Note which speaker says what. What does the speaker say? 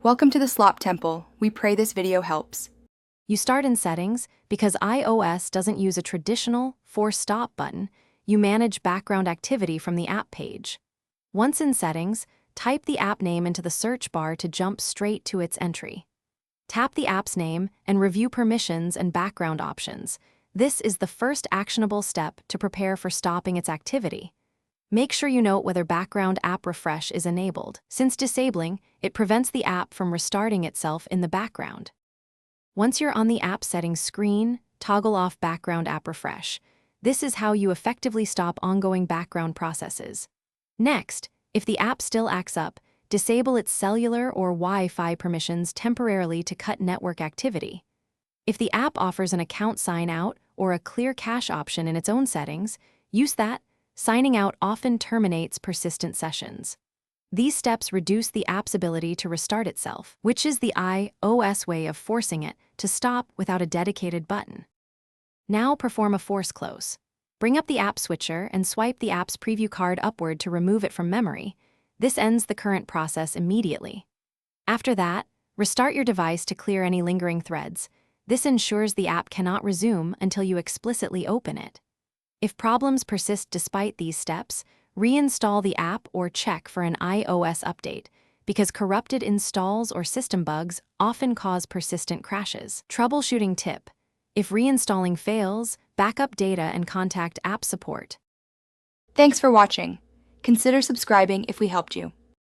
Speaker 1: Welcome to the Slop Temple. We pray this video helps.
Speaker 2: You start in Settings. Because iOS doesn't use a traditional Force Stop button, you manage background activity from the app page. Once in Settings, type the app name into the search bar to jump straight to its entry. Tap the app's name and review permissions and background options. This is the first actionable step to prepare for stopping its activity. Make sure you note whether background app refresh is enabled. Since disabling, it prevents the app from restarting itself in the background. Once you're on the app settings screen, toggle off background app refresh. This is how you effectively stop ongoing background processes. Next, if the app still acts up, disable its cellular or Wi-Fi permissions temporarily to cut network activity. If the app offers an account sign-out or a clear cache option in its own settings, use that. Signing out often terminates persistent sessions. These steps reduce the app's ability to restart itself, which is the iOS way of forcing it to stop without a dedicated button. Now perform a force close. Bring up the app switcher and swipe the app's preview card upward to remove it from memory. This ends the current process immediately. After that, restart your device to clear any lingering threads. This ensures the app cannot resume until you explicitly open it. If problems persist despite these steps, reinstall the app or check for an iOS update, because corrupted installs or system bugs often cause persistent crashes. Troubleshooting tip: if reinstalling fails, backup data and contact app support.
Speaker 1: Thanks for watching. Consider subscribing if we helped you.